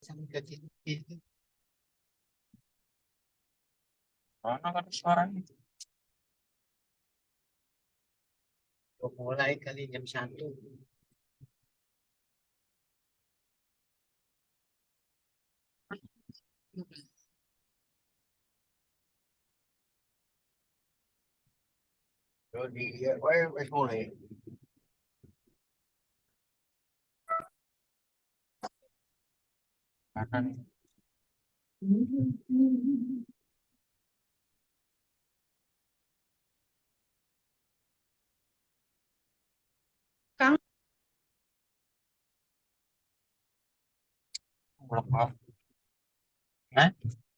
Sampai ke titik itu. Mana kan suaranya? Mulai kali jam 1. Rồi đi wes mulai. Mana nih? Kang, Bolak-balik. Hah?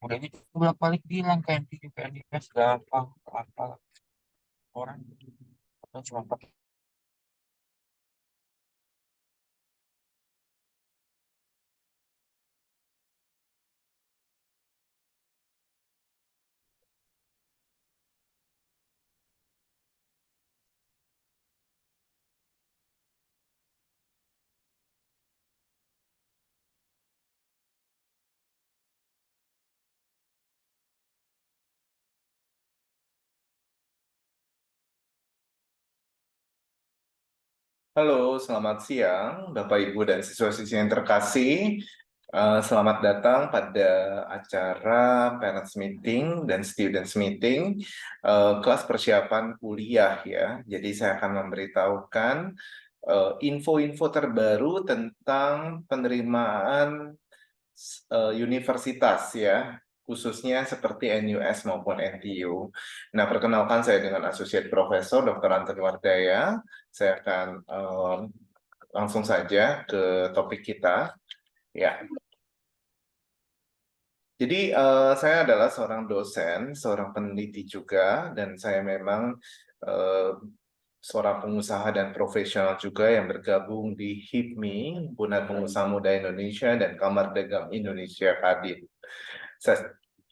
Udah gitu bolak-balik bilang ke NTU, ke NDS gampang, apa orang kan cuma pakai. Halo, selamat siang, Bapak, Ibu, dan siswa-siswi yang terkasih. Selamat datang pada acara Parents Meeting dan Students Meeting, kelas persiapan kuliah ya. Jadi saya akan memberitahukan info-info terbaru tentang penerimaan universitas ya, khususnya seperti NUS maupun NTU. Nah, perkenalkan saya dengan Associate Profesor Dr. Antoni Wardaya. Saya akan langsung saja ke topik kita. Ya, jadi saya adalah seorang dosen, seorang peneliti juga, dan saya memang eh, seorang pengusaha dan profesional juga yang bergabung di HIPMI, Himpunan Pengusaha Muda Indonesia, dan Kamar Dagang Indonesia Kadin.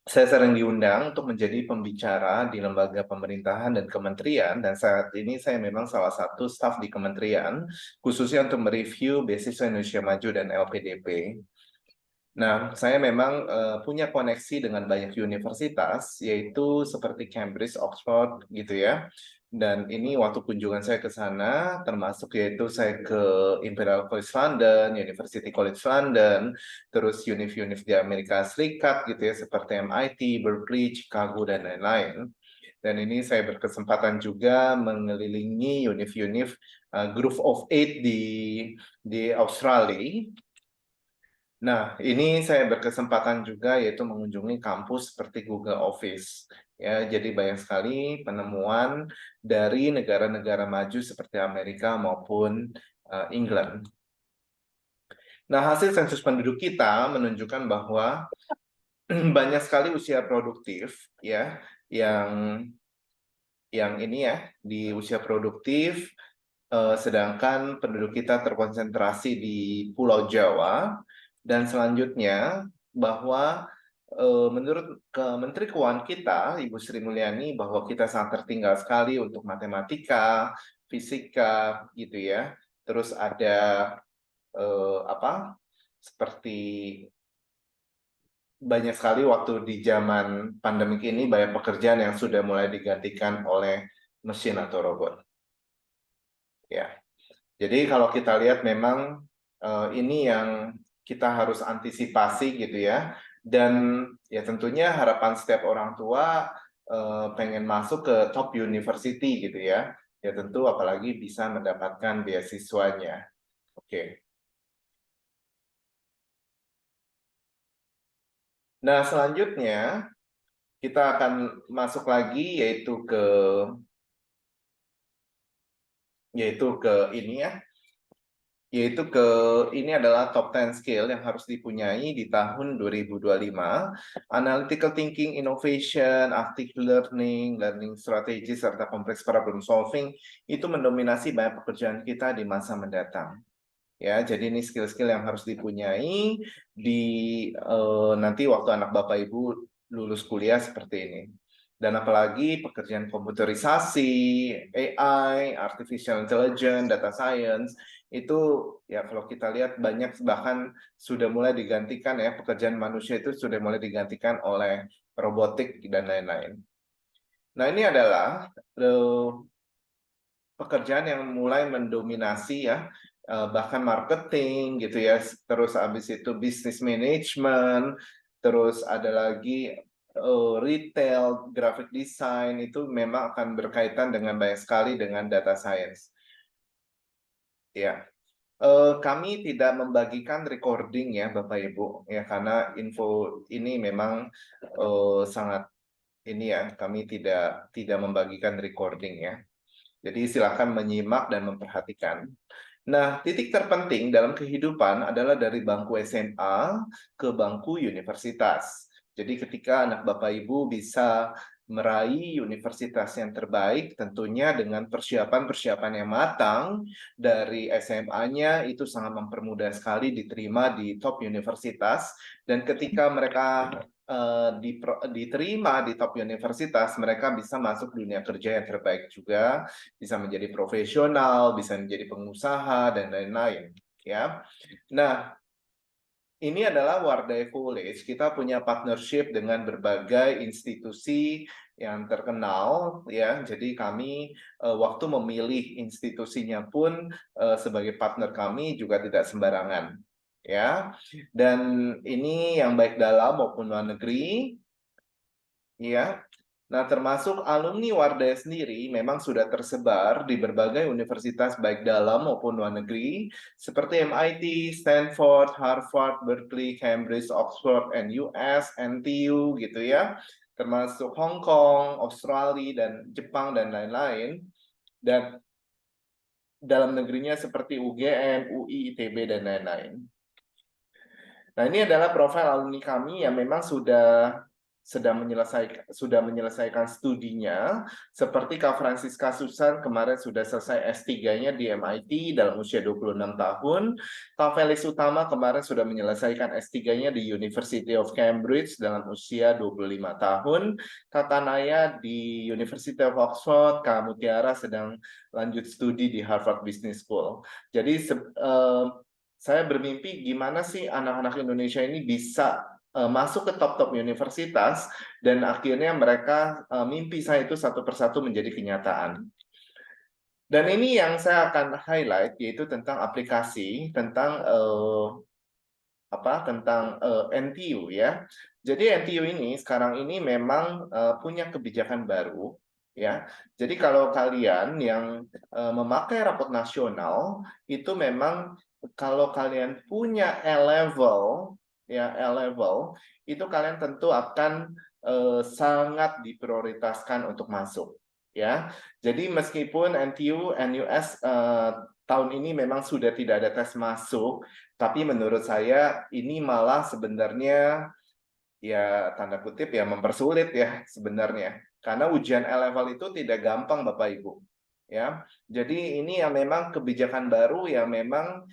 Saya sering diundang untuk menjadi pembicara di lembaga pemerintahan dan kementerian, dan saat ini saya memang salah satu staf di kementerian, khususnya untuk mereview beasiswa Indonesia Maju dan LPDP. Nah, saya memang punya koneksi dengan banyak universitas, yaitu seperti Cambridge, Oxford, gitu ya. Dan ini waktu kunjungan saya ke sana, termasuk yaitu saya ke Imperial College London, University College London, terus univ-univ di Amerika Serikat, gitu ya, seperti MIT, Berkeley, Chicago, dan lain-lain. Dan ini saya berkesempatan juga mengelilingi univ-univ Group of Eight di Australia. Nah, ini saya berkesempatan juga yaitu mengunjungi kampus seperti Google Office. Ya, jadi banyak sekali penemuan dari negara-negara maju seperti Amerika maupun England. Nah, hasil sensus penduduk kita menunjukkan bahwa banyak sekali usia produktif ya yang ini ya di usia produktif, sedangkan penduduk kita terkonsentrasi di Pulau Jawa. Dan selanjutnya bahwa menurut Menteri Keuangan kita, Ibu Sri Mulyani, bahwa kita sangat tertinggal sekali untuk matematika, fisika, gitu ya. Terus ada seperti banyak sekali waktu di zaman pandemik ini banyak pekerjaan yang sudah mulai digantikan oleh mesin atau robot. Ya, jadi kalau kita lihat memang ini yang kita harus antisipasi gitu ya. Dan ya tentunya harapan setiap orang tua pengen masuk ke top university gitu ya. Ya tentu apalagi bisa mendapatkan beasiswanya. Oke. Nah, selanjutnya kita akan masuk lagi yaitu ke ini ya, ini adalah top 10 skill yang harus dipunyai di tahun 2025. Analytical thinking, innovation, active learning, learning strategy, serta complex problem solving itu mendominasi banyak pekerjaan kita di masa mendatang. Ya, jadi ini skill-skill yang harus dipunyai di nanti waktu anak Bapak Ibu lulus kuliah seperti ini. Dan apalagi pekerjaan komputerisasi, AI, artificial intelligence, data science, itu ya kalau kita lihat banyak bahkan sudah mulai digantikan ya, pekerjaan manusia itu sudah mulai digantikan oleh robotik dan lain-lain. Nah, ini adalah pekerjaan yang mulai mendominasi ya, bahkan marketing gitu ya, terus habis itu business management, terus ada lagi retail, graphic design, itu memang akan berkaitan dengan banyak sekali dengan data science. Ya, kami tidak membagikan recording ya Bapak Ibu ya, karena info ini memang sangat ini ya, kami tidak membagikan recording ya. Jadi silakan menyimak dan memperhatikan. Nah, titik terpenting dalam kehidupan adalah dari bangku SMA ke bangku universitas. Jadi ketika anak Bapak Ibu bisa meraih universitas yang terbaik, tentunya dengan persiapan-persiapan yang matang dari SMA-nya itu sangat mempermudah sekali diterima di top universitas. Dan ketika mereka diterima di top universitas, mereka bisa masuk dunia kerja yang terbaik juga, bisa menjadi profesional, bisa menjadi pengusaha, dan lain-lain. Ya, nah ini adalah Wardai College. Kita punya partnership dengan berbagai institusi yang terkenal, ya. Jadi kami waktu memilih institusinya pun sebagai partner kami juga tidak sembarangan, ya. Dan ini yang baik dalam maupun luar negeri, ya. Nah, termasuk alumni Wardai sendiri memang sudah tersebar di berbagai universitas baik dalam maupun luar negeri seperti MIT, Stanford, Harvard, Berkeley, Cambridge, Oxford, and US, NTU gitu ya. Termasuk Hong Kong, Australia, dan Jepang, dan lain-lain. Dan dalam negerinya seperti UGM, UI, ITB, dan lain-lain. Nah, ini adalah profil alumni kami yang memang sudah menyelesaikan studinya, seperti Kak Francisca Susan kemarin sudah selesai S3-nya di MIT dalam usia 26 tahun. Kak Felis Utama kemarin sudah menyelesaikan S3-nya di University of Cambridge dalam usia 25 tahun. Kak Tanaya di University of Oxford, Kak Mutiara sedang lanjut studi di Harvard Business School. Jadi saya bermimpi gimana sih anak-anak Indonesia ini bisa masuk ke top-top universitas, dan akhirnya mereka mimpi saya itu satu persatu menjadi kenyataan. Dan ini yang saya akan highlight, yaitu tentang aplikasi, tentang NTU ya. Jadi NTU ini sekarang ini memang punya kebijakan baru ya. Jadi kalau kalian yang memakai rapot nasional itu memang kalau kalian punya A-level ya, A-level itu kalian tentu akan sangat diprioritaskan untuk masuk ya. Jadi meskipun NTU, NUS tahun ini memang sudah tidak ada tes masuk, tapi menurut saya ini malah sebenarnya ya tanda kutip ya mempersulit ya sebenarnya. Karena ujian A-level itu tidak gampang Bapak Ibu. Ya. Jadi ini yang memang kebijakan baru yang memang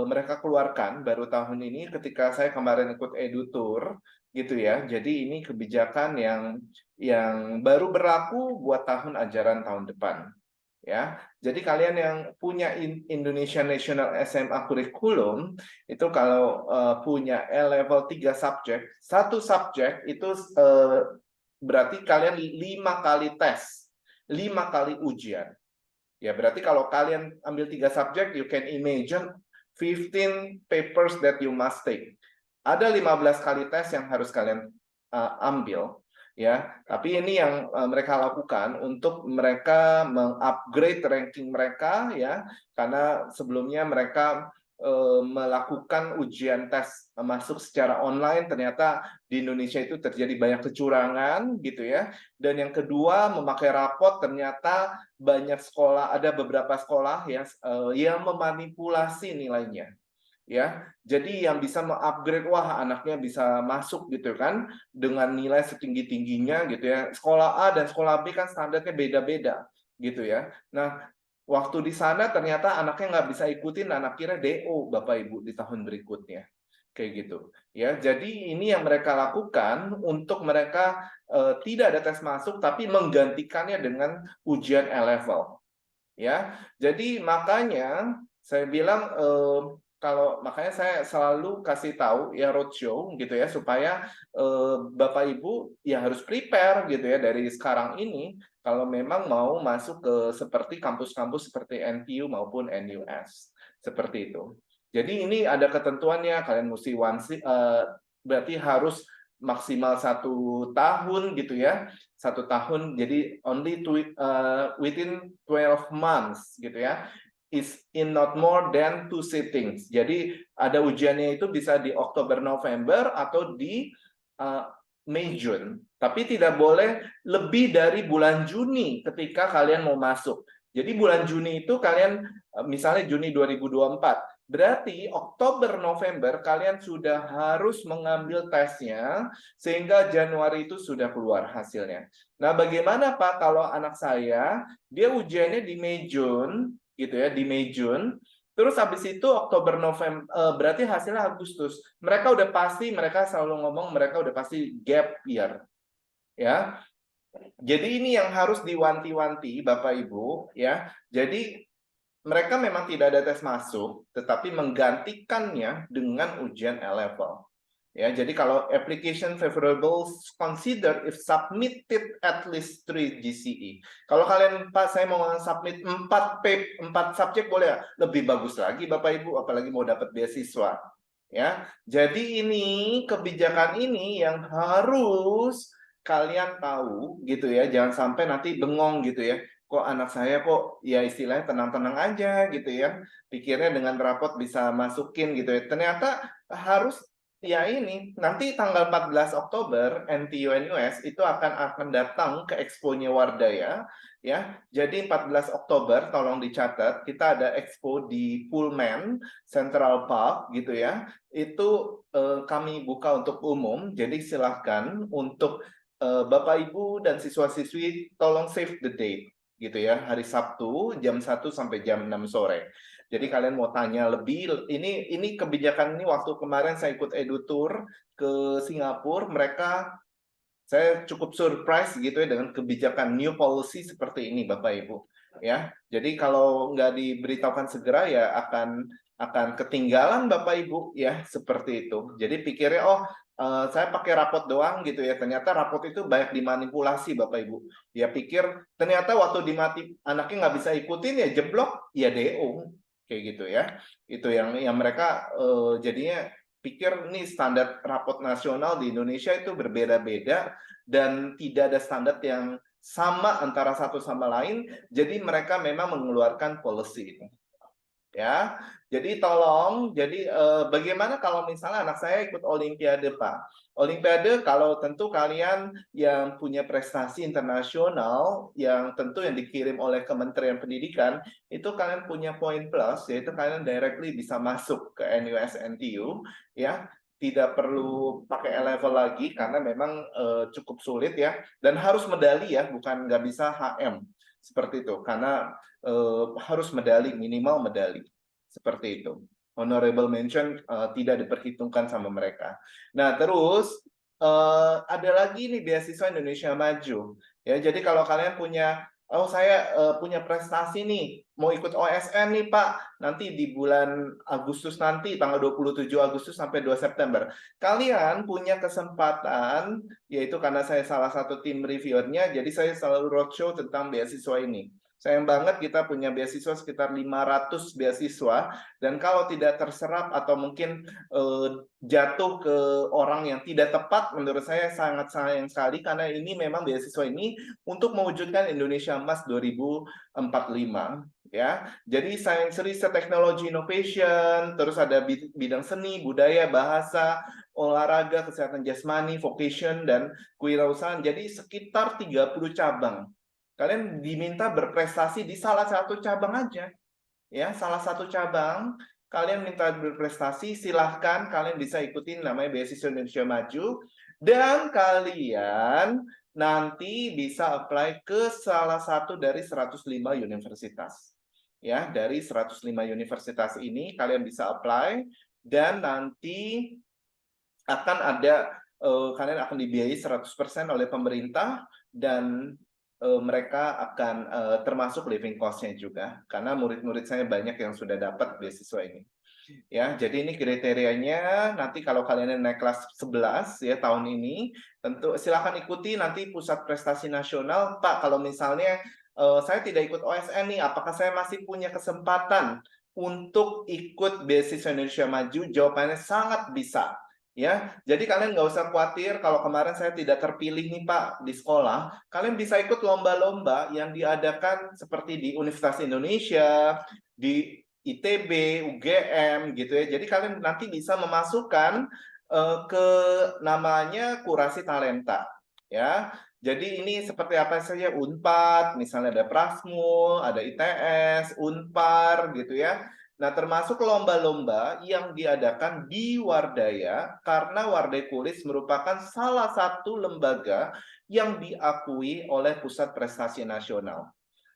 mereka keluarkan baru tahun ini ketika saya kemarin ikut EduTour gitu ya. Jadi ini kebijakan yang baru berlaku buat tahun ajaran tahun depan. Ya, jadi kalian yang punya Indonesia National SMA Curriculum itu kalau punya A-level 3 subjek, satu subjek itu berarti kalian 5 kali tes, 5 kali ujian. Ya, berarti kalau kalian ambil 3 subjek, you can imagine 15 papers that you must take. Ada 15 kali tes yang harus kalian ambil. Ya, tapi ini yang mereka lakukan untuk mereka mengupgrade ranking mereka ya, karena sebelumnya mereka melakukan ujian tes masuk secara online, ternyata di Indonesia itu terjadi banyak kecurangan gitu ya. Dan yang kedua, memakai rapot, ternyata banyak sekolah, ada beberapa sekolah ya yang memanipulasi nilainya. Ya, jadi yang bisa mengupgrade, wah anaknya bisa masuk gitu kan dengan nilai setinggi-tingginya gitu ya. Sekolah A dan sekolah B kan standarnya beda-beda gitu ya. Nah, waktu di sana ternyata anaknya nggak bisa ikutin, anak kira DO Bapak Ibu di tahun berikutnya. kayak gitu ya. Jadi ini yang mereka lakukan untuk mereka tidak ada tes masuk tapi menggantikannya dengan ujian A-level ya. Jadi makanya saya bilang makanya saya selalu kasih tahu ya roadshow gitu ya, supaya Bapak Ibu ya harus prepare gitu ya dari sekarang ini kalau memang mau masuk ke seperti kampus-kampus seperti NTU maupun NUS seperti itu. Jadi ini ada ketentuannya, kalian mesti berarti harus maksimal 1 tahun gitu ya, 1 tahun. Jadi within 12 months gitu ya, is in not more than 2 sittings. Jadi ada ujiannya itu bisa di Oktober November atau di Mei June, tapi tidak boleh lebih dari bulan Juni ketika kalian mau masuk. Jadi bulan Juni itu kalian misalnya Juni 2024, berarti Oktober November kalian sudah harus mengambil tesnya sehingga Januari itu sudah keluar hasilnya. Nah, bagaimana Pak kalau anak saya dia ujiannya di Mei June gitu ya, di Mei June, terus habis itu Oktober November berarti hasilnya Agustus. Mereka selalu ngomong mereka udah pasti gap year. Ya. Jadi ini yang harus diwanti-wanti Bapak Ibu ya. Jadi mereka memang tidak ada tes masuk, tetapi menggantikannya dengan ujian A-level. Ya, jadi kalau application favorable consider if submitted at least 3 GCE. Kalau kalian Pak saya mau submit 4 subjek boleh ya? Lebih bagus lagi Bapak Ibu, apalagi mau dapat beasiswa. Ya. Jadi ini kebijakan ini yang harus kalian tahu gitu ya, jangan sampai nanti bengong gitu ya. Kok anak saya kok ya istilahnya tenang-tenang aja gitu ya, pikirnya dengan rapot bisa masukin gitu ya. Ternyata harus ya ini nanti tanggal 14 Oktober NTU NUS itu akan datang ke Expo-nya Wardaya ya. Jadi 14 Oktober tolong dicatat, kita ada expo di Pullman Central Park gitu ya. Itu kami buka untuk umum, jadi silahkan untuk Bapak Ibu dan siswa-siswi tolong save the date gitu ya, hari Sabtu jam 1 sampai jam 6 sore. Jadi kalian mau tanya lebih, ini kebijakan ini waktu kemarin saya ikut EduTour ke Singapura, saya cukup surprise gitu ya dengan kebijakan new policy seperti ini Bapak Ibu ya. Jadi kalau nggak diberitahukan segera ya akan ketinggalan Bapak Ibu ya, seperti itu. Jadi pikirnya saya pakai rapot doang gitu ya, ternyata rapot itu banyak dimanipulasi Bapak Ibu. Dia pikir ternyata waktu anaknya nggak bisa ikutin ya jeblok ya DO kayak gitu ya. Itu yang mereka jadinya pikir nih standar rapot nasional di Indonesia itu berbeda-beda dan tidak ada standar yang sama antara satu sama lain, jadi mereka memang mengeluarkan policy itu. Ya, jadi bagaimana kalau misalnya anak saya ikut Olimpiade Pak? Olimpiade kalau tentu kalian yang punya prestasi internasional yang tentu yang dikirim oleh Kementerian Pendidikan itu kalian punya poin plus, yaitu kalian directly bisa masuk ke NUS NTU ya, tidak perlu pakai A-level lagi karena memang cukup sulit ya, dan harus medali ya, bukan nggak bisa HM seperti itu karena harus minimal medali seperti itu. Honorable mention tidak diperhitungkan sama mereka. Nah terus ada lagi nih beasiswa Indonesia Maju ya. Jadi kalau kalian punya saya punya prestasi nih, mau ikut OSN nih Pak, nanti di bulan Agustus nanti, tanggal 27 Agustus sampai 2 September. Kalian punya kesempatan, yaitu karena saya salah satu tim reviewernya, jadi saya selalu roadshow tentang beasiswa ini. Sayang banget kita punya beasiswa sekitar 500 beasiswa, dan kalau tidak terserap atau mungkin jatuh ke orang yang tidak tepat, menurut saya sangat sayang sekali karena ini memang beasiswa ini untuk mewujudkan Indonesia Emas 2045 ya. Jadi Science Research Technology Innovation, terus ada bidang seni, budaya, bahasa, olahraga, kesehatan jasmani, vocation dan kewirausahaan. Jadi sekitar 30 cabang. Kalian diminta berprestasi di salah satu cabang aja. Ya, salah satu cabang kalian minta berprestasi, silahkan kalian bisa ikutin namanya Beasiswa Indonesia Maju, dan kalian nanti bisa apply ke salah satu dari 105 universitas. Ya, dari 105 universitas ini kalian bisa apply, dan nanti akan ada kalian akan dibiayai 100% oleh pemerintah dan mereka akan termasuk living cost-nya juga karena murid-murid saya banyak yang sudah dapat beasiswa ini. Ya, jadi ini kriterianya nanti kalau kalian naik kelas 11 ya tahun ini, tentu silakan ikuti nanti pusat prestasi nasional, Pak. Kalau misalnya saya tidak ikut OSN nih, apakah saya masih punya kesempatan untuk ikut beasiswa Indonesia Maju? Jawabannya sangat bisa. Ya, jadi kalian nggak usah khawatir kalau kemarin saya tidak terpilih nih Pak di sekolah, kalian bisa ikut lomba-lomba yang diadakan seperti di Universitas Indonesia, di ITB, UGM gitu ya. Jadi kalian nanti bisa memasukkan ke namanya kurasi talenta ya. Jadi ini seperti apa saja Unpad, misalnya ada Prasmul, ada ITS, Unpar gitu ya. Nah, termasuk lomba-lomba yang diadakan di Wardaya karena Wardaya Kulis merupakan salah satu lembaga yang diakui oleh Pusat Prestasi Nasional.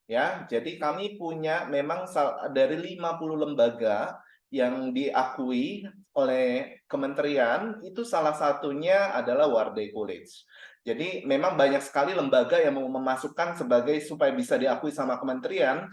Ya, jadi kami punya memang dari 50 lembaga yang diakui oleh kementerian, itu salah satunya adalah Wardaya College. Jadi memang banyak sekali lembaga yang mau memasukkan sebagai supaya bisa diakui sama kementerian,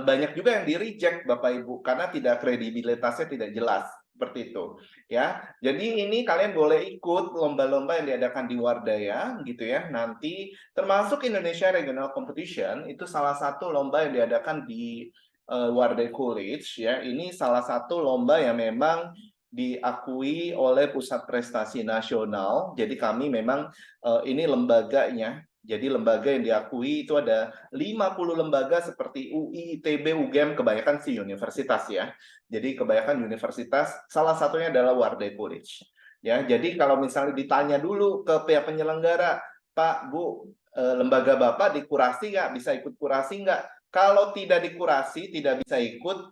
banyak juga yang di-reject Bapak Ibu karena tidak kredibilitasnya tidak jelas seperti itu ya. Jadi ini kalian boleh ikut lomba-lomba yang diadakan di Wardaya gitu ya. Nanti termasuk Indonesia Regional Competition itu salah satu lomba yang diadakan di Wardaya College ya. Ini salah satu lomba yang memang diakui oleh Pusat Prestasi Nasional. Jadi kami memang ini lembaganya. Jadi lembaga yang diakui itu ada 50 lembaga seperti UI, ITB, UGM, kebanyakan sih universitas ya. Jadi kebanyakan universitas, salah satunya adalah Wardaya College. Ya, jadi kalau misalnya ditanya dulu ke pihak penyelenggara, Pak, Bu, lembaga Bapak dikurasi nggak? Bisa ikut kurasi nggak? Kalau tidak dikurasi, tidak bisa ikut,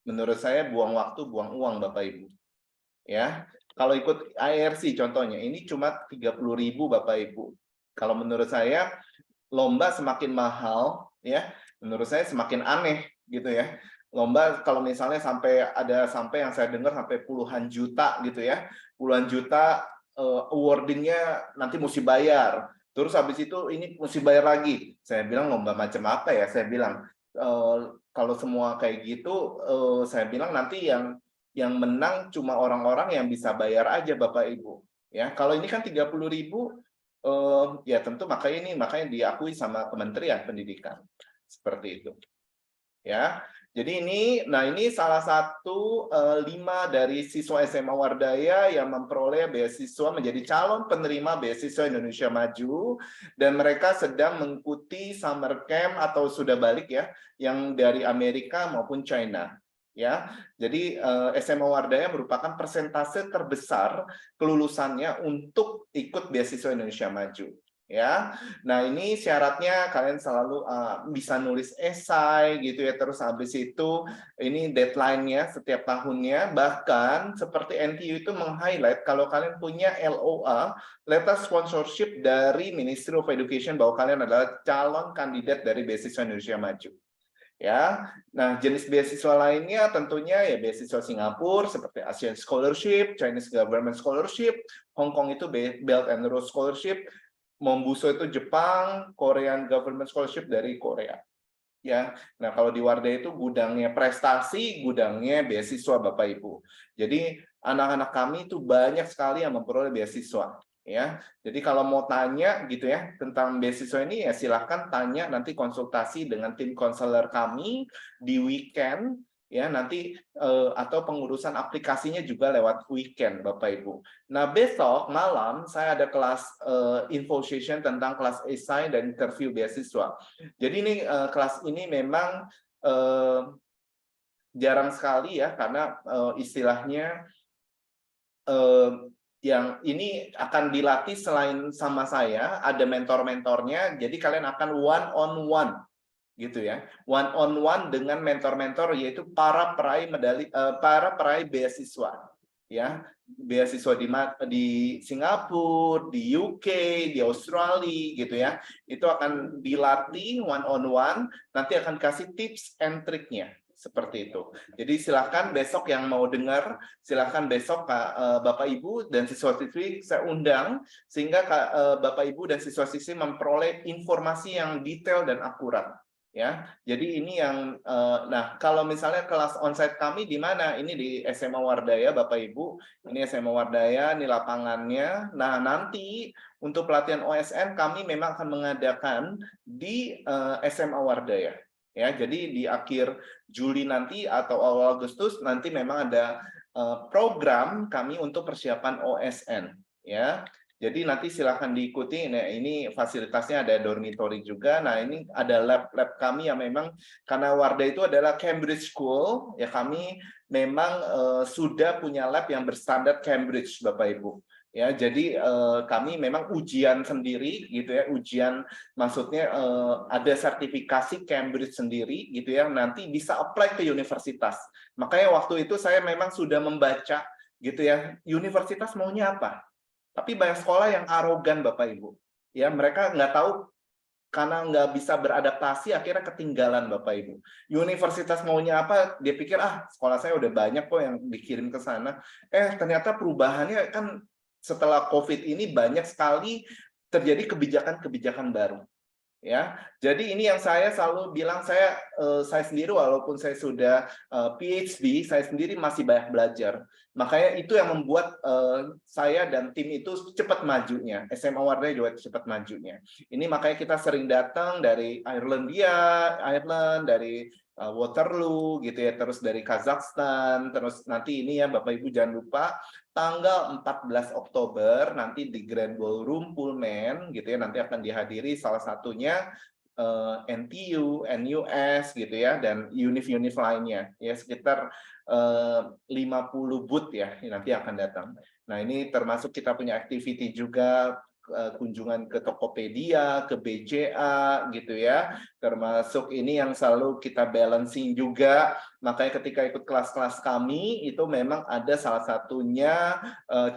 menurut saya buang waktu, buang uang Bapak Ibu. Ya, kalau ikut IRC contohnya, ini cuma 30.000 Bapak Ibu. Kalau menurut saya lomba semakin mahal ya, menurut saya semakin aneh gitu ya. Lomba kalau misalnya sampai yang saya dengar sampai puluhan juta gitu ya. Puluhan juta awardingnya nanti mesti bayar. Terus habis itu ini mesti bayar lagi. Saya bilang lomba macam apa ya? Saya bilang kalau semua kayak gitu saya bilang nanti yang menang cuma orang-orang yang bisa bayar aja Bapak Ibu. Ya, kalau ini kan 30.000 ya tentu makanya diakui sama Kementerian Pendidikan seperti itu ya. Jadi ini salah satu 5 dari siswa SMA Wardaya yang memperoleh beasiswa menjadi calon penerima beasiswa Indonesia Maju dan mereka sedang mengikuti summer camp atau sudah balik ya yang dari Amerika maupun China. Ya, jadi SMA Wardaya merupakan persentase terbesar kelulusannya untuk ikut beasiswa Indonesia Maju. Ya, nah ini syaratnya kalian selalu bisa nulis esai gitu ya. Terus habis itu ini deadline-nya setiap tahunnya. Bahkan seperti NTU itu meng-highlight kalau kalian punya LOA, letter sponsorship dari Ministry of Education bahwa kalian adalah calon kandidat dari beasiswa Indonesia Maju. Ya, nah jenis beasiswa lainnya tentunya ya beasiswa Singapura seperti Asian Scholarship, Chinese Government Scholarship, Hong Kong itu Belt and Road Scholarship, Mombuso itu Jepang, Korean Government Scholarship dari Korea. Ya, nah kalau di Wardaya itu gudangnya prestasi, gudangnya beasiswa Bapak Ibu. Jadi anak-anak kami itu banyak sekali yang memperoleh beasiswa. Ya, jadi kalau mau tanya gitu ya tentang beasiswa ini ya silahkan tanya nanti konsultasi dengan tim konselor kami di weekend ya nanti atau pengurusan aplikasinya juga lewat weekend Bapak Ibu. Nah besok malam saya ada kelas info session tentang kelas esai dan interview beasiswa. Jadi ini kelas ini memang jarang sekali ya karena istilahnya yang ini akan dilatih selain sama saya, ada mentor-mentornya, jadi kalian akan one-on-one, gitu ya. One-on-one dengan mentor-mentor, yaitu para peraih beasiswa. Ya, beasiswa di Singapura, di UK, di Australia, gitu ya. Itu akan dilatih one-on-one, nanti akan kasih tips and triknya. seperti itu. Jadi silakan besok yang mau dengar, silakan besok Bapak Ibu dan siswa-siswi saya undang sehingga Bapak Ibu dan siswa-siswi memperoleh informasi yang detail dan akurat. Ya, jadi ini yang nah kalau misalnya kelas onsite kami di mana? Ini di SMA Wardaya Bapak Ibu. Ini SMA Wardaya, ini lapangannya. Nah, nanti untuk pelatihan OSN kami memang akan mengadakan di SMA Wardaya. Ya, jadi di akhir Juli nanti atau awal Agustus nanti memang ada program kami untuk persiapan OSN. Ya, jadi nanti silahkan diikuti. Nah, ini fasilitasnya ada dormitory juga. Nah, ini ada lab-lab kami yang memang karena Wardah itu adalah Cambridge School, ya kami memang sudah punya lab yang berstandar Cambridge, Bapak Ibu. Ya, jadi kami memang ujian sendiri, gitu ya. Ujian maksudnya ada sertifikasi Cambridge sendiri, gitu ya. Nanti bisa apply ke universitas. Makanya waktu itu saya memang sudah membaca, gitu ya. Universitas maunya apa? Tapi banyak sekolah yang arogan, Bapak Ibu. Ya, mereka nggak tahu karena nggak bisa beradaptasi, akhirnya ketinggalan, Bapak Ibu. Universitas maunya apa? Dia pikir, sekolah saya udah banyak kok yang dikirim ke sana. Ternyata perubahannya kan setelah COVID ini banyak sekali terjadi kebijakan-kebijakan baru. Ya, jadi ini yang saya selalu bilang, saya sendiri walaupun saya sudah PhD, saya sendiri masih banyak belajar. Makanya itu yang membuat saya dan tim itu cepat majunya. SMA Wardaya juga cepat majunya. Ini makanya kita sering datang dari Ireland, dari Waterloo gitu ya, terus dari Kazakhstan, terus nanti ini ya Bapak Ibu jangan lupa tanggal 14 Oktober nanti di Grand Ballroom Pullman gitu ya, nanti akan dihadiri salah satunya NTU, NUS gitu ya, dan univ-univ lainnya ya, sekitar 50 booth ya nanti akan datang. Nah, ini termasuk kita punya activity juga, kunjungan ke Tokopedia, ke BCA gitu ya, termasuk ini yang selalu kita balancing juga. Makanya ketika ikut kelas-kelas kami itu memang ada salah satunya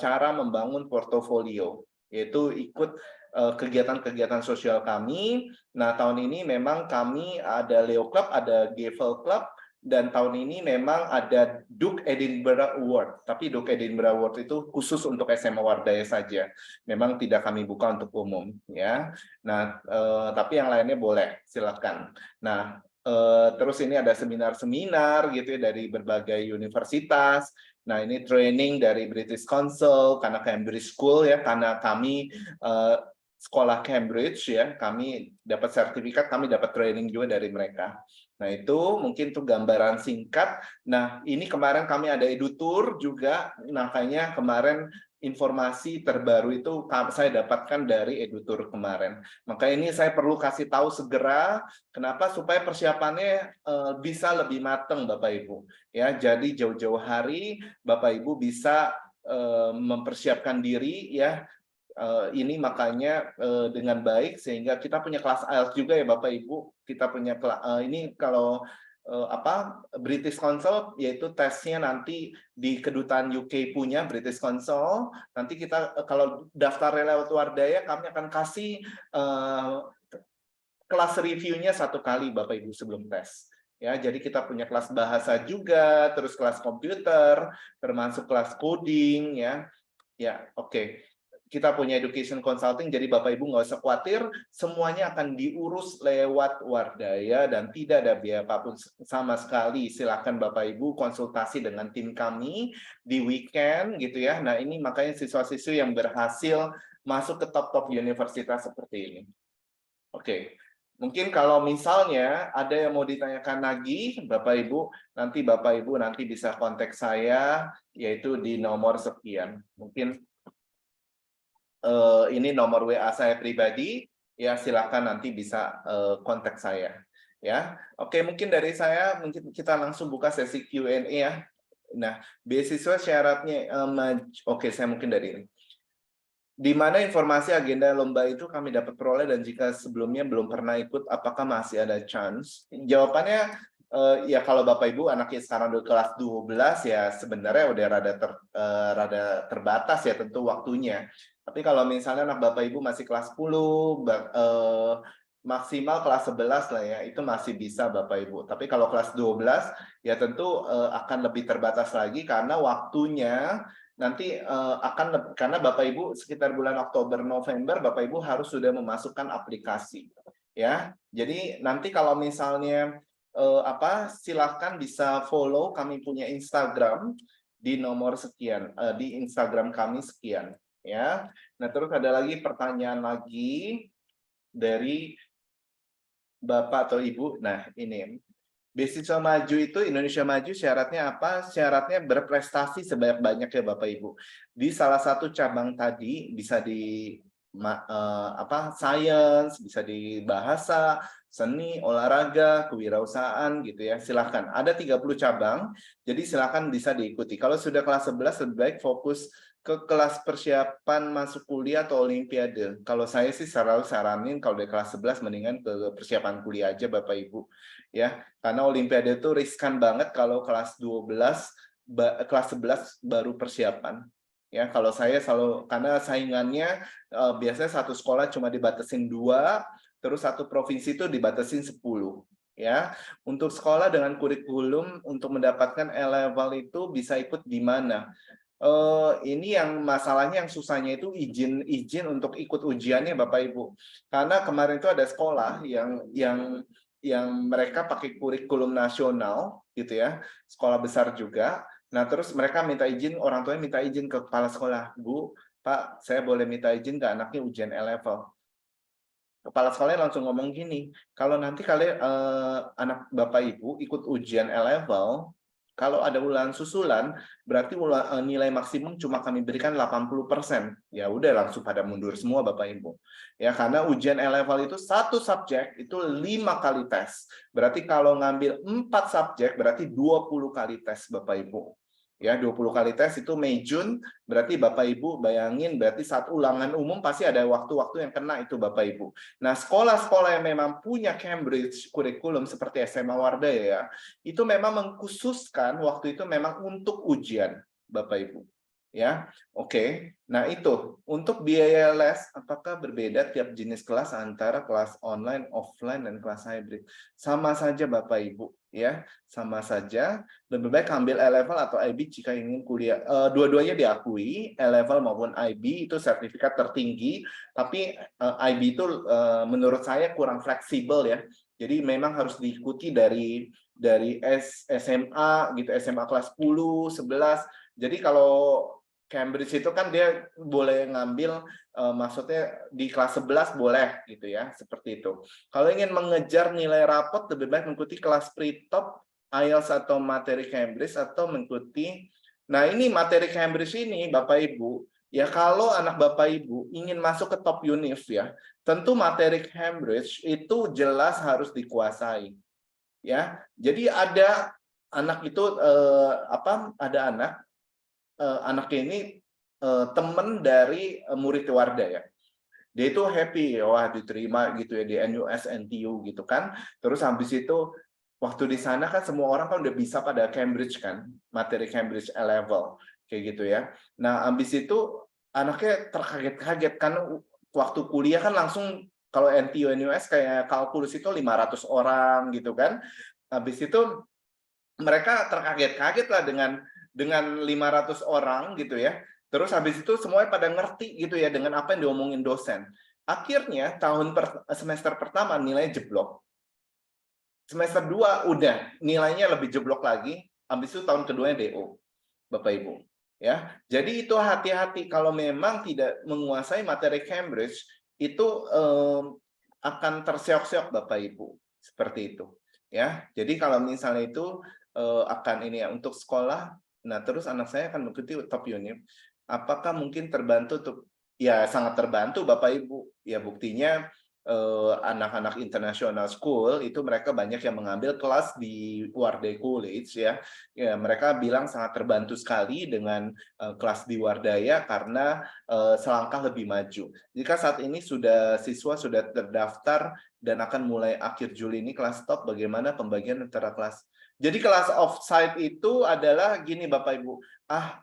cara membangun portofolio, yaitu ikut kegiatan-kegiatan sosial kami. Nah, tahun ini memang kami ada Leo Club, ada Gavel Club, dan tahun ini memang ada Duke Edinburgh Award. Tapi Duke Edinburgh Award itu khusus untuk SMA Wardaya saja. Memang tidak kami buka untuk umum, ya. Nah, tapi yang lainnya boleh, silakan. Nah, terus ini ada seminar-seminar gitu ya dari berbagai universitas. Nah, ini training dari British Council karena Cambridge School ya, karena kami sekolah Cambridge ya, kami dapat sertifikat, kami dapat training juga dari mereka. Nah, itu mungkin tuh gambaran singkat. Nah, ini kemarin kami ada EduTour juga, makanya kemarin informasi terbaru itu saya dapatkan dari EduTour kemarin. Maka ini saya perlu kasih tahu segera, kenapa? Supaya persiapannya bisa lebih matang, Bapak Ibu. Ya, jadi jauh-jauh hari Bapak Ibu bisa mempersiapkan diri ya. Ini makanya dengan baik sehingga kita punya kelas IELTS juga ya Bapak Ibu. Kita punya ini kalau British Council, yaitu tesnya nanti di kedutaan UK punya British Council. Nanti kita kalau daftar lewat Wardaya kami akan kasih kelas reviewnya 1 kali Bapak Ibu sebelum tes. Ya, jadi kita punya kelas bahasa juga, terus kelas komputer, termasuk kelas coding ya. Ya, oke. Kita punya education consulting, jadi Bapak Ibu nggak usah khawatir, semuanya akan diurus lewat Wardaya dan tidak ada biaya apapun sama sekali. Silakan Bapak Ibu konsultasi dengan tim kami di weekend gitu ya. Nah, ini makanya siswa-siswi yang berhasil masuk ke top-top universitas seperti ini. Oke. Mungkin kalau misalnya ada yang mau ditanyakan lagi, Bapak Ibu nanti bisa kontak saya, yaitu di nomor sekian. Mungkin ini nomor WA saya pribadi, ya silakan nanti bisa kontak saya. Ya, oke, mungkin dari saya, mungkin kita langsung buka sesi Q&A ya. Nah, beasiswa syaratnya, oke, saya mungkin dari ini. Di mana informasi agenda lomba itu kami dapat peroleh, dan jika sebelumnya belum pernah ikut, apakah masih ada chance? Jawabannya, ya kalau Bapak Ibu anaknya sekarang udah kelas 12 ya sebenarnya udah rada terbatas ya tentu waktunya. Tapi kalau misalnya anak Bapak Ibu masih kelas 10, maksimal kelas 11 lah ya, itu masih bisa Bapak Ibu. Tapi kalau kelas 12 ya tentu akan lebih terbatas lagi karena waktunya nanti karena Bapak Ibu sekitar bulan Oktober November Bapak Ibu harus sudah memasukkan aplikasi ya. Jadi nanti kalau misalnya silahkan bisa follow kami punya Instagram di nomor sekian, di Instagram kami sekian ya. Nah, terus ada lagi pertanyaan lagi dari Bapak atau Ibu. Nah, ini beasiswa maju itu Indonesia Maju syaratnya apa? Syaratnya berprestasi sebanyak-banyak ya Bapak Ibu. Di salah satu cabang tadi bisa di science, bisa di bahasa, seni, olahraga, kewirausahaan gitu ya. Silakan. Ada 30 cabang. Jadi silakan bisa diikuti. Kalau sudah kelas 11 lebih baik fokus ke kelas persiapan masuk kuliah atau olimpiade. Kalau saya sih selalu saranin kalau di kelas 11 mendingan ke persiapan kuliah aja Bapak Ibu ya. Karena olimpiade itu riskan banget kalau kelas 12 kelas 11 baru persiapan. Ya, kalau saya selalu karena saingannya biasanya satu sekolah cuma dibatasin 2, terus satu provinsi itu dibatasin 10 ya. Untuk sekolah dengan kurikulum untuk mendapatkan A-level itu bisa ikut di mana? Ini yang masalahnya yang susahnya itu izin untuk ikut ujiannya Bapak Ibu. Karena kemarin itu ada sekolah yang mereka pakai kurikulum nasional gitu ya, sekolah besar juga. Nah, terus mereka minta izin, orang tuanya minta izin ke kepala sekolah, Bu, Pak, saya boleh minta izin nggak anaknya ujian A-level? Kepala sekolahnya langsung ngomong gini, kalau nanti kalian anak Bapak Ibu ikut ujian A-level, kalau ada ulangan susulan, berarti nilai maksimum cuma kami berikan 80%. Ya udah langsung pada mundur semua Bapak Ibu. Ya karena ujian A-level itu satu subjek itu 5 kali tes. Berarti kalau ngambil 4 subjek berarti 20 kali tes Bapak Ibu. Ya 20 kali tes itu Mei Jun, berarti Bapak Ibu bayangin berarti saat ulangan umum pasti ada waktu-waktu yang kena itu Bapak Ibu. Nah, sekolah-sekolah yang memang punya Cambridge kurikulum seperti SMA Wardaya ya, itu memang mengkhususkan waktu itu memang untuk ujian, Bapak Ibu. Ya, oke. Nah, itu untuk biaya les apakah berbeda tiap jenis kelas antara kelas online, offline dan kelas hybrid? Sama saja Bapak Ibu, ya. Sama saja. Lebih baik ambil A-level atau IB jika ingin kuliah. Dua-duanya diakui, A-level maupun IB itu sertifikat tertinggi, tapi IB itu menurut saya kurang fleksibel ya. Jadi memang harus diikuti dari SMA gitu, SMA kelas 10, 11. Jadi kalau Cambridge itu kan dia boleh ngambil maksudnya di kelas 11 boleh gitu ya, seperti itu. Kalau ingin mengejar nilai rapot lebih baik mengikuti kelas pre-top, IELTS atau materi Cambridge atau mengikuti. Nah, ini materi Cambridge ini Bapak Ibu, ya kalau anak Bapak Ibu ingin masuk ke top univ ya, tentu materi Cambridge itu jelas harus dikuasai. Ya. Jadi ada anak itu ada anaknya ini teman dari murid Wardah ya. Dia itu happy, wah diterima gitu ya di NUS NTU gitu kan. Terus habis itu waktu di sana kan semua orang kan udah bisa pada Cambridge kan, materi Cambridge A-level kayak gitu ya. Nah, habis itu anaknya terkaget-kaget kan waktu kuliah kan langsung kalau NTU NUS kayak kalkulus itu 500 orang gitu kan. Habis itu mereka terkaget-kaget lah dengan 500 orang gitu ya. Terus habis itu semuanya pada ngerti gitu ya dengan apa yang diomongin dosen. Akhirnya semester pertama nilainya jeblok. Semester 2 udah nilainya lebih jeblok lagi. Habis itu tahun keduanya DO. Bapak Ibu. Ya. Jadi itu hati-hati kalau memang tidak menguasai materi Cambridge itu akan terseok-seok Bapak Ibu. Seperti itu. Ya. Jadi kalau misalnya itu akan ini ya untuk sekolah. Nah, terus anak saya akan mengikuti top unit. Apakah mungkin terbantu untuk ya sangat terbantu Bapak Ibu. Ya buktinya anak-anak international school itu mereka banyak yang mengambil kelas di Wardah College ya. Ya mereka bilang sangat terbantu sekali dengan kelas di Wardaya karena selangkah lebih maju. Jika saat ini siswa sudah terdaftar dan akan mulai akhir Juli ini kelas top, bagaimana pembagian antara kelas? Jadi kelas offsite itu adalah gini Bapak Ibu.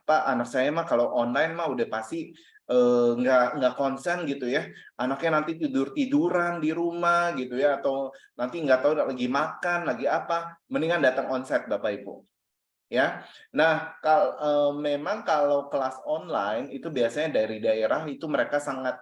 Pak, anak saya mah kalau online mah udah pasti nggak konsen gitu ya, anaknya nanti tiduran di rumah gitu ya, atau nanti nggak tahu lagi makan lagi apa, mendingan datang onsite Bapak Ibu ya. Nah, memang kalau kelas online itu biasanya dari daerah itu mereka sangat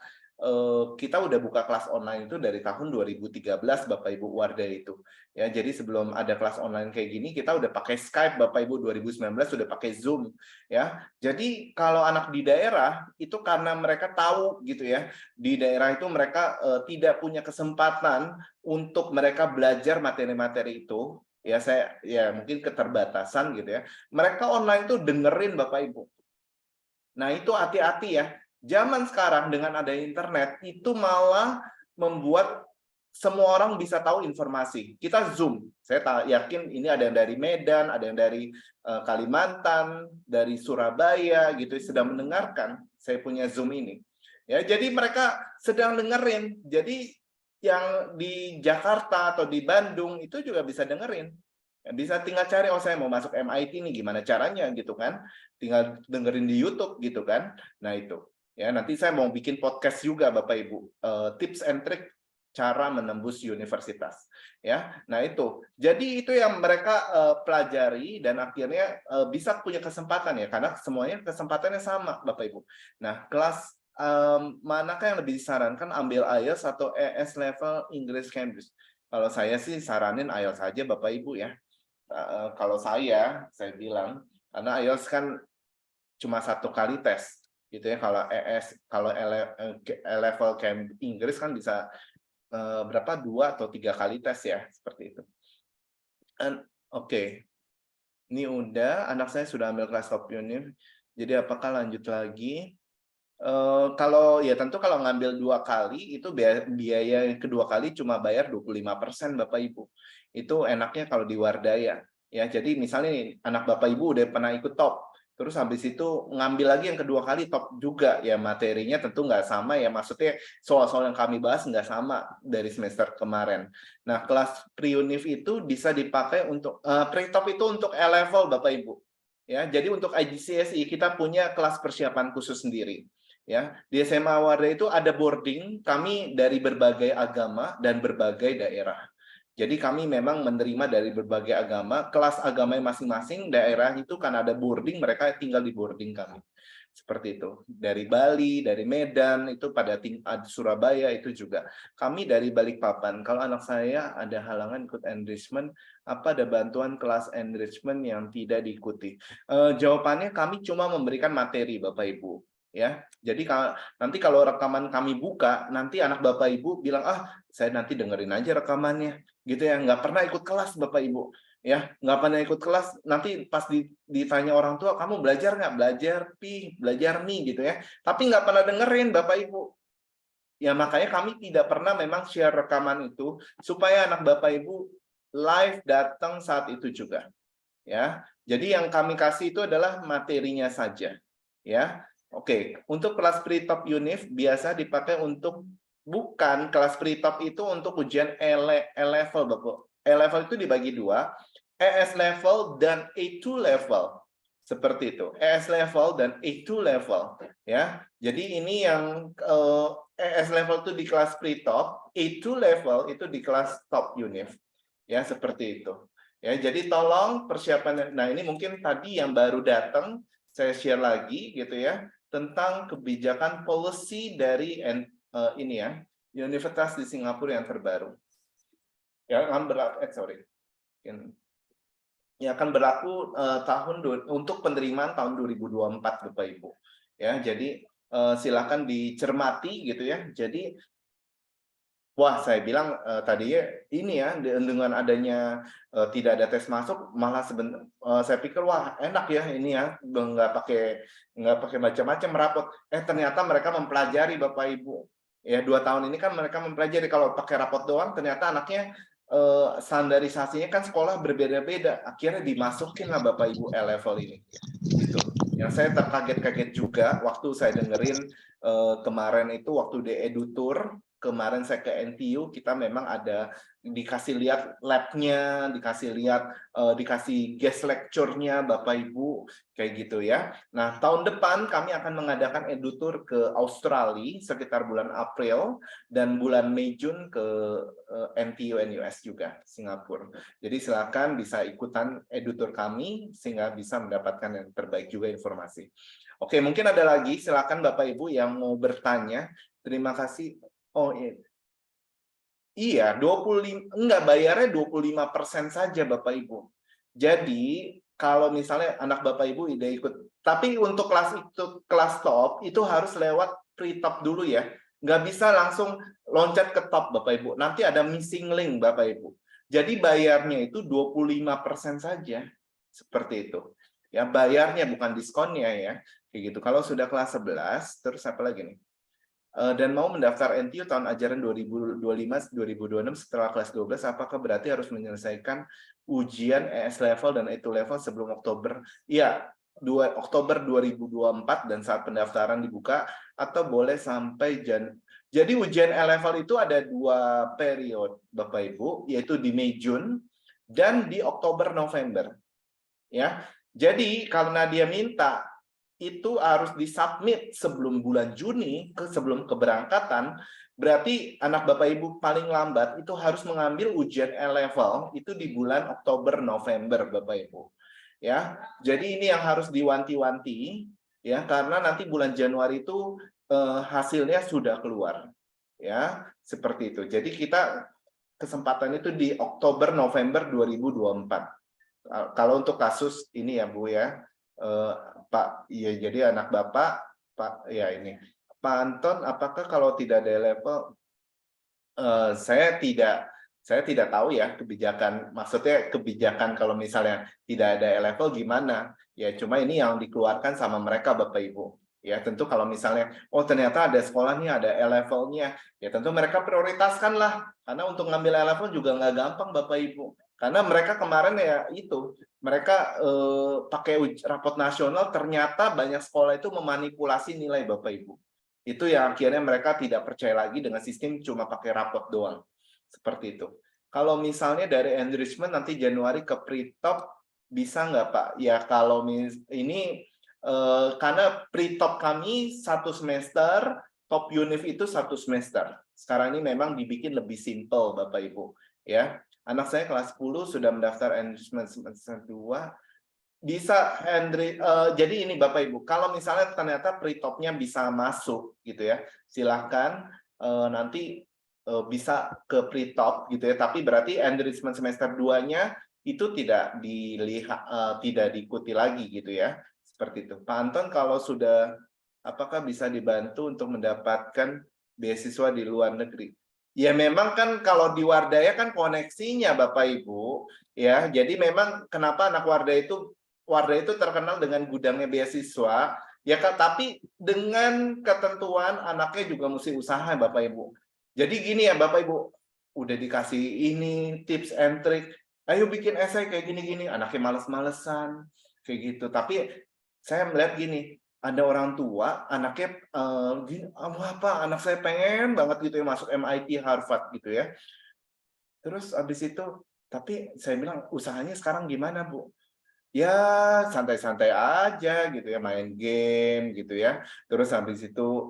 kita udah buka kelas online itu dari tahun 2013 Bapak Ibu Wardah itu. Ya, jadi sebelum ada kelas online kayak gini kita udah pakai Skype Bapak Ibu, 2019 sudah pakai Zoom ya. Jadi kalau anak di daerah itu karena mereka tahu gitu ya, di daerah itu mereka tidak punya kesempatan untuk mereka belajar materi-materi itu. Ya saya ya mungkin keterbatasan gitu ya. Mereka online tuh dengerin Bapak Ibu. Nah, itu hati-hati ya. Zaman sekarang dengan adanya internet itu malah membuat semua orang bisa tahu informasi. Kita Zoom. Saya yakin ini ada yang dari Medan, ada yang dari Kalimantan, dari Surabaya gitu sedang mendengarkan saya punya Zoom ini. Ya, jadi mereka sedang dengerin. Jadi yang di Jakarta atau di Bandung itu juga bisa dengerin. Bisa tinggal cari, oh saya mau masuk MIT nih, gimana caranya gitu kan. Tinggal dengerin di YouTube gitu kan. Nah itu. Ya, nanti saya mau bikin podcast juga Bapak Ibu. Tips and trick cara menembus universitas. Ya, nah itu. Jadi itu yang mereka pelajari dan akhirnya bisa punya kesempatan ya, karena semuanya kesempatannya sama Bapak Ibu. Nah, kelas manakah yang lebih disarankan, ambil IELTS atau ES level English Cambridge? Kalau saya sih saranin IELTS saja Bapak Ibu ya. Kalau saya bilang karena IELTS kan cuma 1 kali tes gitu ya. Kalau ES, kalau level Inggris kan bisa berapa 2 atau 3 kali tes ya, seperti itu. Oke. Ini udah, anak saya sudah ambil kelas top unit. Jadi apakah lanjut lagi? Kalau ya tentu kalau ngambil 2 kali itu biaya yang kedua kali cuma bayar 25% Bapak Ibu. Itu enaknya kalau di Wardaya ya. Jadi misalnya nih, anak Bapak Ibu udah pernah ikut top, terus habis itu ngambil lagi yang kedua kali top juga ya, materinya tentu nggak sama ya, maksudnya soal-soal yang kami bahas nggak sama dari semester kemarin. Nah, kelas pre-univ itu bisa dipakai untuk pre-top itu untuk A-level Bapak Ibu ya. Jadi untuk IGCSE kita punya kelas persiapan khusus sendiri. Ya, di SMA Wardah itu ada boarding kami dari berbagai agama dan berbagai daerah. Jadi kami memang menerima dari berbagai agama, kelas agamanya masing-masing daerah itu kan ada boarding, mereka tinggal di boarding kami. Seperti itu. Dari Bali, dari Medan, itu pada Surabaya itu juga. Kami dari Balikpapan. Kalau anak saya ada halangan ikut enrichment, apa ada bantuan kelas enrichment yang tidak diikuti? Jawabannya kami cuma memberikan materi Bapak Ibu. Ya, jadi nanti kalau rekaman kami buka, nanti anak Bapak Ibu bilang, saya nanti dengerin aja rekamannya, gitu ya, nggak pernah ikut kelas Bapak Ibu, ya, nggak pernah ikut kelas, nanti pas ditanya orang tua, kamu belajar nggak? Belajar nih, gitu ya, tapi nggak pernah dengerin Bapak Ibu. Ya, makanya kami tidak pernah memang share rekaman itu, supaya anak Bapak Ibu live datang saat itu juga. Ya, jadi yang kami kasih itu adalah materinya saja, ya. Oke, untuk kelas pre-top univ biasa dipakai untuk, bukan kelas pre-top itu untuk ujian E-level Bapak. E-level itu dibagi 2, ES level dan A2 level. Seperti itu. ES level dan A2 level, ya. Jadi ini yang ES level itu di kelas pre-top, A2 level itu di kelas top univ. Ya, seperti itu. Ya, jadi tolong persiapan. Nah, ini mungkin tadi yang baru datang saya share lagi gitu ya, tentang kebijakan policy dari ini ya, universitas di Singapura yang terbaru. Ya, akan berlaku, ya akan berlaku untuk penerimaan tahun 2024 Bapak Ibu. Ya, jadi silakan dicermati gitu ya. Jadi wah, saya bilang tadinya ini ya, dengan adanya tidak ada tes masuk, malah saya pikir wah enak ya ini ya, nggak pakai macam-macam rapot. Ternyata mereka mempelajari Bapak Ibu. Ya 2 tahun ini kan mereka mempelajari, kalau pakai rapot doang, ternyata anaknya standarisasinya kan sekolah berbeda-beda. Akhirnya dimasukin lah Bapak Ibu E-level ini. Gitu. Yang saya terkaget-kaget juga waktu saya dengerin kemarin itu waktu di EduTour, kemarin saya ke NTU, kita memang ada dikasih lihat lab-nya, dikasih guest lecture-nya Bapak Ibu, kayak gitu ya. Nah, tahun depan kami akan mengadakan EduTour ke Australia sekitar bulan April, dan bulan Mei Jun ke NTU NUS juga, Singapura. Jadi silakan bisa ikutan EduTour kami, sehingga bisa mendapatkan yang terbaik juga informasi. Oke, mungkin ada lagi, silakan Bapak Ibu yang mau bertanya. Terima kasih. Oh iya, 25 enggak, bayarnya 25% saja Bapak Ibu. Jadi kalau misalnya anak Bapak Ibu udah ikut, tapi untuk kelas top itu harus lewat pre-top dulu ya. Nggak bisa langsung loncat ke top Bapak Ibu. Nanti ada missing link Bapak Ibu. Jadi bayarnya itu 25% saja. Seperti itu. Ya, bayarnya bukan diskonnya ya. Kayak gitu. Kalau sudah kelas 11, terus apa lagi nih? Dan mau mendaftar NTU tahun ajaran 2025-2026 setelah kelas 12, apakah berarti harus menyelesaikan ujian ES level dan E2 level sebelum Oktober? Iya, 2 Oktober 2024 dan saat pendaftaran dibuka, atau boleh sampai Jadi ujian E level itu ada 2 periode Bapak Ibu, yaitu di Mei Jun dan di Oktober November. Ya. Jadi karena dia minta itu harus disubmit sebelum bulan Juni, sebelum keberangkatan, berarti anak Bapak Ibu paling lambat itu harus mengambil ujian E-level itu di bulan Oktober November Bapak Ibu. Ya. Jadi ini yang harus diwanti-wanti ya, karena nanti bulan Januari itu hasilnya sudah keluar. Ya, seperti itu. Jadi kita kesempatan itu di Oktober November 2024. Kalau untuk kasus ini ya Bu ya, Pak, iya, jadi anak Bapak, Pak, ya ini, Pak Anton, apakah kalau tidak ada level, saya tidak tahu ya kebijakan, maksudnya kebijakan kalau misalnya tidak ada level gimana, ya cuma ini yang dikeluarkan sama mereka Bapak Ibu. Ya tentu kalau misalnya, oh ternyata ada sekolah nih, ada E-levelnya, ya tentu mereka prioritaskan lah, karena untuk ngambil E-level juga nggak gampang Bapak Ibu. Karena mereka kemarin ya itu, mereka pakai rapot nasional, ternyata banyak sekolah itu memanipulasi nilai Bapak Ibu. Itu yang akhirnya mereka tidak percaya lagi dengan sistem cuma pakai rapot doang. Seperti itu. Kalau misalnya dari enrichment nanti Januari ke pre-top, bisa nggak Pak? Ya kalau ini karena pre-top kami 1 semester, top univ itu 1 semester. Sekarang ini memang dibikin lebih simple Bapak Ibu. Ya, anak saya kelas 10 sudah mendaftar enrichment semester 2. Bisa jadi ini Bapak Ibu, kalau misalnya ternyata pre-topnya bisa masuk gitu ya, silahkan nanti bisa ke pre-top gitu ya, tapi berarti enrichment semester 2-nya itu tidak dilihat, tidak diikuti lagi gitu ya. Seperti itu. Pak Anton, kalau sudah, apakah bisa dibantu untuk mendapatkan beasiswa di luar negeri? Ya memang kan kalau di Wardaya kan koneksinya Bapak Ibu, ya. Jadi memang kenapa anak Wardaya itu terkenal dengan gudangnya beasiswa, ya kan? Tapi dengan ketentuan anaknya juga mesti usaha Bapak Ibu. Jadi gini ya Bapak Ibu, udah dikasih ini tips and trick, ayo bikin esai kayak gini-gini, anaknya males-malesan, kayak gitu. Tapi saya melihat gini, ada orang tua, anaknya gini, apa, anak saya pengen banget gitu ya masuk MIT, Harvard gitu ya. Terus habis itu, tapi saya bilang, usahanya sekarang gimana Bu? Ya santai-santai aja gitu ya, main game gitu ya. Terus habis itu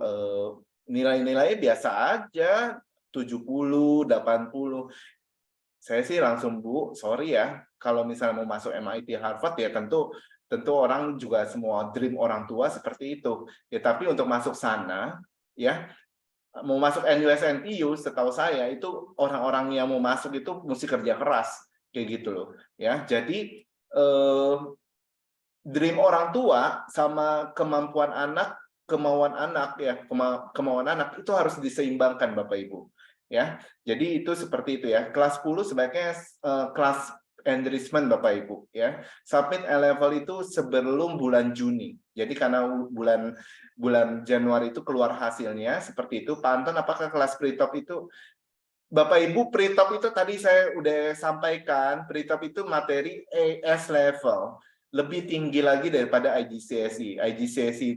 nilai-nilainya biasa aja, 70, 80. Saya sih langsung Bu, sorry ya, kalau misalnya mau masuk MIT, Harvard ya tentu orang juga semua dream orang tua seperti itu. Ya tapi untuk masuk sana ya, mau masuk NUS NTU setahu saya itu orang-orang yang mau masuk itu mesti kerja keras kayak gitu loh. Ya, jadi dream orang tua sama kemampuan anak, kemauan anak ya, kemauan anak itu harus diseimbangkan Bapak Ibu. Ya. Jadi itu seperti itu ya. Kelas 10 sebaiknya kelas enrichment Bapak Ibu ya. Submit E-level itu sebelum bulan Juni. Jadi karena bulan Januari itu keluar hasilnya seperti itu. Pak Anton, apakah kelas pre-top itu Bapak Ibu, pre-top itu tadi saya udah sampaikan, pre-top itu materi AS level, lebih tinggi lagi daripada IGCSE. IGCSE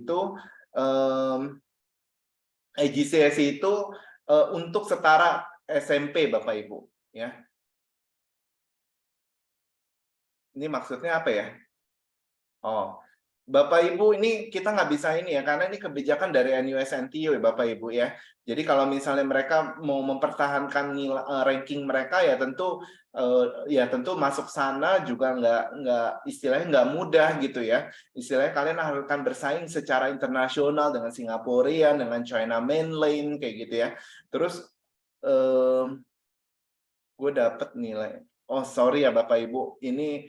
itu untuk setara SMP Bapak Ibu, ya. Ini maksudnya apa ya? Oh, Bapak Ibu ini kita nggak bisa ini ya, karena ini kebijakan dari NUS/NTU ya Bapak Ibu ya. Jadi kalau misalnya mereka mau mempertahankan ranking mereka ya tentu masuk sana juga nggak istilahnya nggak mudah gitu ya. Istilahnya kalian akan bersaing secara internasional dengan Singaporean, dengan China Mainland kayak gitu ya. Terus gue dapet nilai. Oh sorry ya Bapak Ibu, ini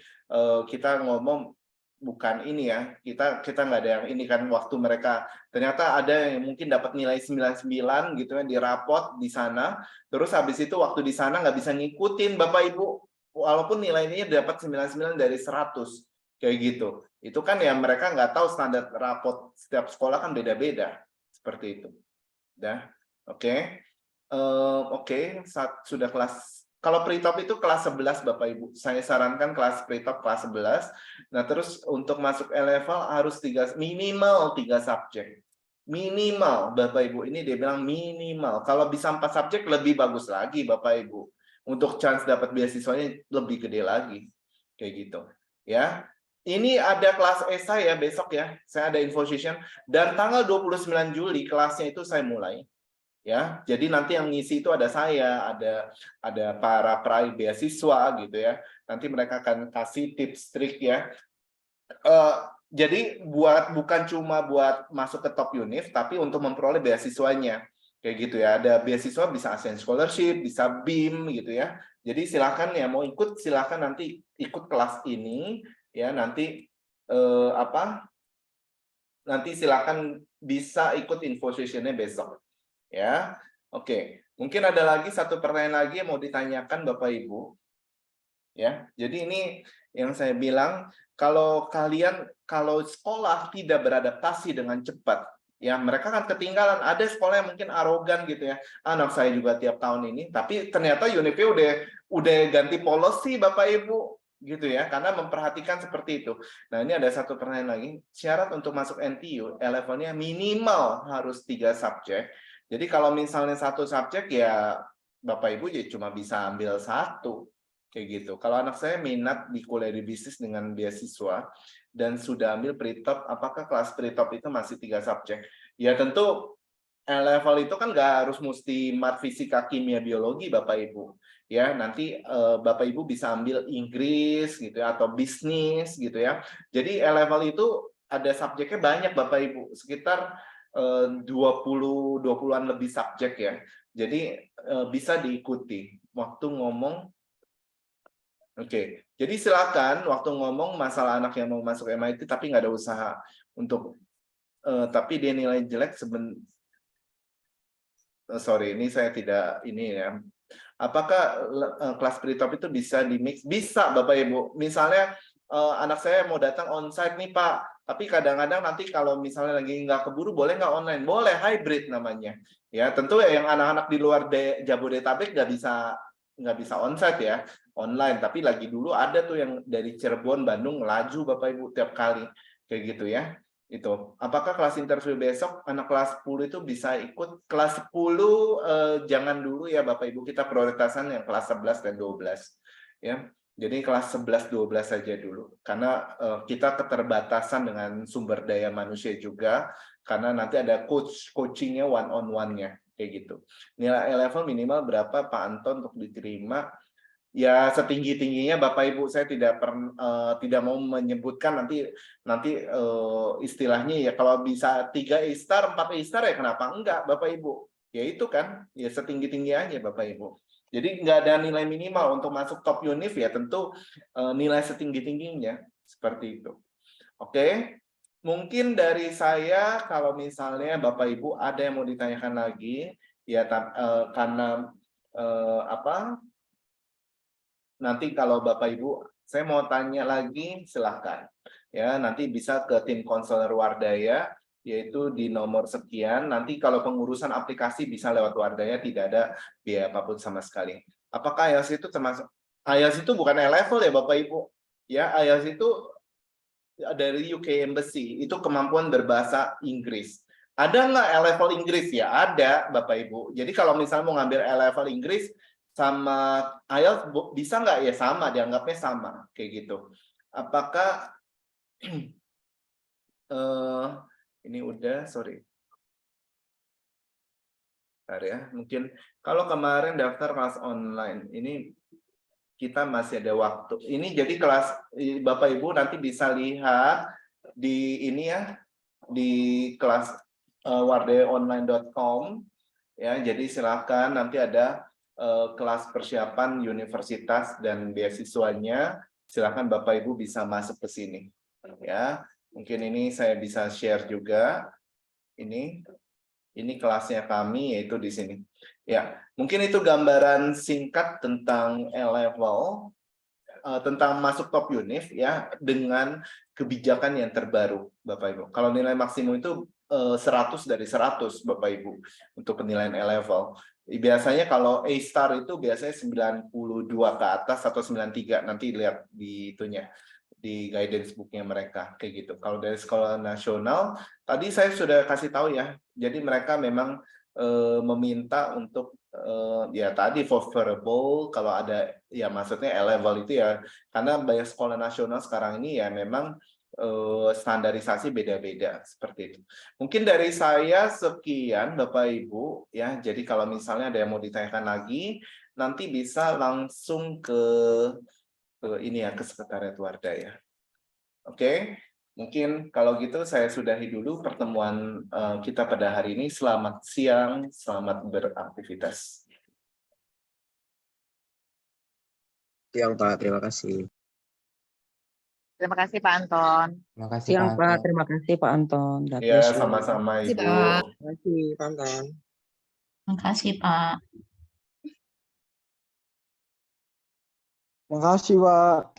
kita ngomong bukan ini ya, kita nggak ada yang ini kan, waktu mereka ternyata ada yang mungkin dapat nilai 99 gitu ya di rapot di sana, terus habis itu waktu di sana nggak bisa ngikutin Bapak Ibu, walaupun nilainya dapat 99 dari 100 kayak gitu. Itu kan ya mereka nggak tahu standar rapot setiap sekolah kan beda-beda seperti itu. Dah, oke. Oke, sudah kelas. Kalau pre-top itu kelas 11 Bapak Ibu. Saya sarankan kelas pre-top kelas 11. Nah, terus untuk masuk E-level harus minimal 3 subjek. Minimal Bapak Ibu. Ini dia bilang minimal. Kalau bisa 4 subjek lebih bagus lagi Bapak Ibu. Untuk chance dapat beasiswanya lebih gede lagi. Kayak gitu. Ya. Ini ada kelas esai ya besok ya. Saya ada info session dan tanggal 29 Juli kelasnya itu saya mulai. Ya, jadi nanti yang ngisi itu ada saya, ada para peraih beasiswa gitu ya. Nanti mereka akan kasih tips trik ya. Jadi bukan cuma buat masuk ke top univ, tapi untuk memperoleh beasiswanya kayak gitu ya. Ada beasiswa bisa ASEAN Scholarship, bisa BIM gitu ya. Jadi silakan ya mau ikut silakan nanti ikut kelas ini ya. Nanti nanti silakan bisa ikut info sessionnya besok. Ya, oke. Mungkin ada lagi satu pertanyaan lagi yang mau ditanyakan Bapak Ibu. Ya, jadi ini yang saya bilang, kalau sekolah tidak beradaptasi dengan cepat, ya mereka kan ketinggalan. Ada sekolah yang mungkin arogan gitu ya. Anak saya juga tiap tahun ini, tapi ternyata UNIP udah ganti policy Bapak Ibu gitu ya, karena memperhatikan seperti itu. Nah, ini ada satu pertanyaan lagi. Syarat untuk masuk NTU, levelnya minimal harus 3 subjek. Jadi kalau misalnya 1 subjek ya Bapak Ibu ya cuma bisa ambil 1 kayak gitu. Kalau anak saya minat di kuliah di bisnis dengan beasiswa dan sudah ambil pre-top, apakah kelas pre-top itu masih 3 subjek? Ya tentu level itu kan nggak harus mesti mat fisika kimia biologi Bapak Ibu. Ya nanti Bapak Ibu bisa ambil Inggris gitu ya, atau bisnis gitu ya. Jadi level itu ada subjeknya banyak Bapak Ibu, sekitar 20-an lebih subjek ya. Jadi bisa diikuti waktu ngomong. Oke, jadi silakan waktu ngomong masalah anak yang mau masuk MIT tapi nggak ada usaha untuk tapi dia nilai jelek sorry ini saya tidak ini ya. Apakah kelas pre-top itu bisa di-mix? Bisa Bapak Ibu. Misalnya anak saya mau datang onsite nih Pak, tapi kadang-kadang nanti kalau misalnya lagi nggak keburu boleh nggak online? Boleh, hybrid namanya. Ya tentu ya yang anak-anak di luar Jabodetabek nggak bisa onsite ya, online. Tapi lagi dulu ada tuh yang dari Cirebon, Bandung melaju Bapak Ibu tiap kali kayak gitu ya. Itu. Apakah kelas interview besok anak kelas 10 itu bisa ikut? Kelas 10 jangan dulu ya Bapak Ibu, kita prioritasan yang kelas 11 dan 12 ya. Jadi kelas 11 12 saja dulu karena kita keterbatasan dengan sumber daya manusia juga karena nanti ada coachingnya one on one-nya kayak gitu. Nilai level minimal berapa Pak Anton untuk diterima? Ya setinggi-tingginya Bapak Ibu, saya tidak mau menyebutkan nanti istilahnya ya kalau bisa 3 A-star 4 A-star ya kenapa enggak Bapak Ibu, ya itu kan ya setinggi-tinggi aja Bapak Ibu. Jadi nggak ada nilai minimal untuk masuk top univ ya tentu nilai setinggi-tingginya seperti itu. Oke, mungkin dari saya kalau misalnya Bapak Ibu ada yang mau ditanyakan lagi ya karena nanti kalau Bapak Ibu, saya mau tanya lagi, silahkan. Ya, nanti bisa ke tim konselor Wardaya, yaitu di nomor sekian. Nanti kalau pengurusan aplikasi bisa lewat Wardaya, tidak ada biaya apapun sama sekali. Apakah IELTS itu termasuk? IELTS itu bukan level ya Bapak Ibu. Ya, IELTS itu dari UK Embassy, itu kemampuan berbahasa Inggris. Ada nggak level Inggris? Ya ada, Bapak Ibu. Jadi kalau misalnya mau ngambil level Inggris sama IELTS bisa nggak? Ya sama, dianggapnya sama kayak gitu. Apakah ini udah, sorry. Bentar ya, mungkin kalau kemarin daftar kelas online, ini kita masih ada waktu. Ini jadi kelas Bapak Ibu nanti bisa lihat di ini ya, di kelas wardayaonline.com ya. Jadi silakan nanti ada kelas persiapan universitas dan beasiswanya. Silakan Bapak Ibu bisa masuk ke sini ya. Mungkin ini saya bisa share juga. Ini kelasnya kami yaitu di sini. Ya, mungkin itu gambaran singkat tentang A-level, tentang masuk top univ ya, dengan kebijakan yang terbaru Bapak Ibu. Kalau nilai maksimum itu 100 dari 100 Bapak Ibu untuk penilaian A-level. Biasanya kalau A-star itu biasanya 92 ke atas atau 93, nanti lihat di itunya, di guidance booknya mereka kayak gitu. Kalau dari sekolah nasional tadi saya sudah kasih tahu ya, jadi mereka memang meminta untuk ya tadi for verbal, kalau ada ya maksudnya A-level itu ya, karena banyak sekolah nasional sekarang ini ya memang standarisasi beda-beda seperti itu. Mungkin dari saya sekian Bapak Ibu ya. Jadi kalau misalnya ada yang mau ditanyakan lagi, nanti bisa langsung ke ini ya, ke sekretariat Wardah ya. Oke, mungkin kalau gitu saya sudahi dulu pertemuan kita pada hari ini. Selamat siang, selamat beraktivitas. Siang Pak, terima kasih. Terima kasih Pak Anton. Terima kasih Siang Pak Pak, Anton. terima kasih Pak Anton. God Ya, bless you. sama-sama Terima kasih, Ibu. Pak. Terima kasih Pak Anton. Makasih Pak. Terima kasih Pak.